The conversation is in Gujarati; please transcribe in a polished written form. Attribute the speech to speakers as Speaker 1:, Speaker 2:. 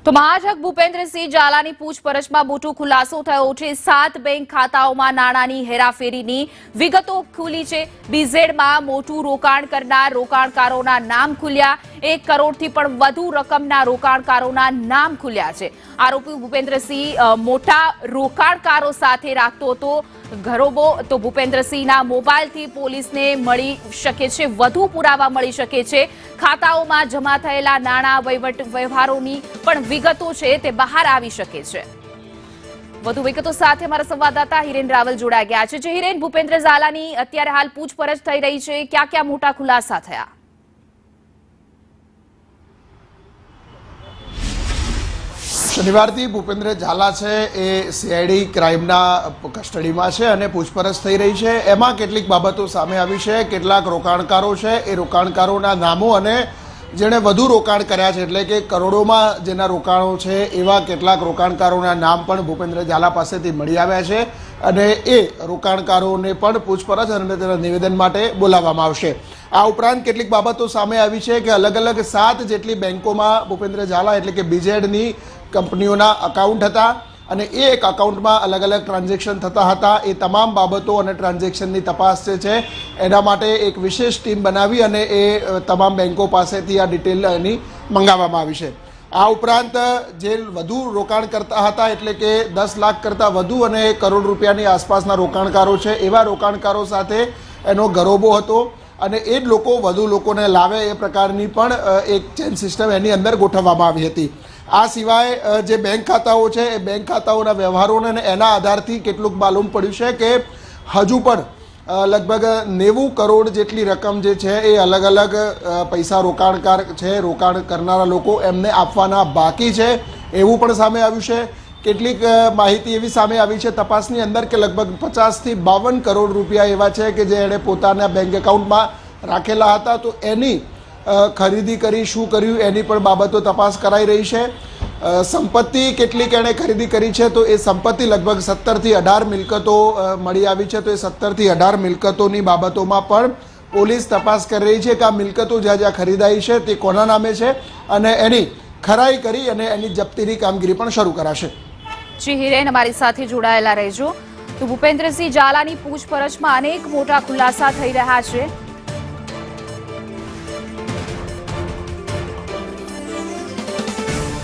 Speaker 1: તો મહાજગ ભૂપેન્દ્રસિંહ ઝાલાની પૂછપરછમાં મોટો ખુલાસો થયો છે। 7 બેંક ખાતાઓમાં નાણાંની હેરાફેરીની વિગતો ખુલી છે। બીઝેડમાં મોટું રોકાણ કરનાર રોકાણકારોના નામ ખુલ્યા। 1 કરોડથી પણ વધુ રકમના રોકાણકારોના નામ ખુલ્યા છે। આરોપી ભૂપેન્દ્રસિંહ મોટા રોકાણકારો સાથે રાખતો હતો ઘરોબો। તો ભૂપેન્દ્રસિંહના મોબાઈલથી પોલીસને મળી શકે છે વધુ પુરાવા મળી શકે છે। ખાતાઓમાં જમા થયેલા નાણાં વહીવટ વ્યવહારોની પણ વિગતો છે તે બહાર આવી શકે છે। વધુ વિગતો સાથે અમારા સંવાદદાતા હિરેન રાવલ જોડાઈ ગયા છે। જે હિરેન, ભૂપેન્દ્ર ઝાલાની અત્યારે હાલ પૂછપરછ થઈ રહી છે, ક્યાં ક્યાં મોટા ખુલાસા થયા?
Speaker 2: શનિવારથી ભૂપેન્દ્ર ઝાલા છે એ સીઆઈડી ક્રાઇમના કસ્ટડીમાં છે અને પૂછપરછ થઈ રહી છે। એમાં કેટલીક બાબતો સામે આવી છે। કેટલાક રોકાણકારો છે એ રોકાણકારોના નામો અને જેણે વધુ રોકાણ કર્યા છે એટલે કે કરોડોમાં જેના રોકાણો છે એવા કેટલાક રોકાણકારોના નામ પણ ભૂપેન્દ્ર ઝાલા પાસેથી મળી આવ્યા છે અને એ રોકાણકારોને પણ પૂછપરછ અને તેના નિવેદન માટે બોલાવવામાં આવશે। આ ઉપરાંત કેટલીક બાબતો સામે આવી છે કે અલગ અલગ 7 જેટલી બેંકોમાં ભૂપેન્દ્ર ઝાલા એટલે કે બીઝેડની કંપનીઓના અકાઉન્ટ હતા અને એ એક અકાઉન્ટમાં અલગ અલગ ટ્રાન્ઝેક્શન થતા હતા। એ તમામ બાબતો અને ટ્રાન્ઝેક્શનની તપાસ છે એના માટે એક વિશેષ ટીમ બનાવી અને એ તમામ બેંકો પાસેથી આ ડિટેલ એની મંગાવવામાં આવી છે। આ ઉપરાંત જે વધુ રોકાણ કરતા હતા એટલે કે 10 લાખ કરતાં વધુ અને કરોડ રૂપિયાની આસપાસના રોકાણકારો છે એવા રોકાણકારો સાથે એનો ગરોબો હતો અને એ જ લોકો વધુ લોકોને લાવે એ પ્રકારની પણ એક ચેન સિસ્ટમ એની અંદર ગોઠવવામાં આવી હતી। આ સિવાય જે બેંક ખાતાઓ છે એ બેંક ખાતાઓના વ્યવહારોને અને એના આધારથી કેટલુંક માલુમ પડ્યું છે કે હજુ પણ લગભગ 90 કરોડ જેટલી રકમ જે છે એ અલગ અલગ પૈસા રોકાણકાર છે રોકાણ કરનારા લોકો એમને આપવાના બાકી છે એવું પણ સામે આવ્યું છે। કેટલીક માહિતી એવી સામે આવી છે તપાસની અંદર કે લગભગ 50 થી 52 કરોડ રૂપિયા એવા છે કે જે એણે પોતાના બેંક એકાઉન્ટમાં રાખેલા હતા તો એની ખરીદી કરી શું કર્યું એની પણ બાબતો તપાસ કરાઈ રહી છે। સંપત્તિ કેટલીક એણે ખરીદી કરી છે તો એ સંપત્તિ લગભગ 17 થી 18 મિલકતો મળી આવી છે તો એ 17 થી 18 મિલકતોની બાબતોમાં પણ પોલીસ તપાસ કરી રહી છે કે આ મિલકતો જ્યાં જ્યાં ખરીદાઈ છે તે કોના નામે છે અને એની ખરાઈ કરી અને એની જપ્તીની કામગીરી પણ શરૂ કરાશે।
Speaker 1: જી હિરેન, અમારી સાથે જોડાયેલા રહેજો। તો ભૂપેન્દ્રસિંહ ઝાલાની પૂછપરછમાં અનેક મોટા ખુલાસા થઈ રહ્યા છે।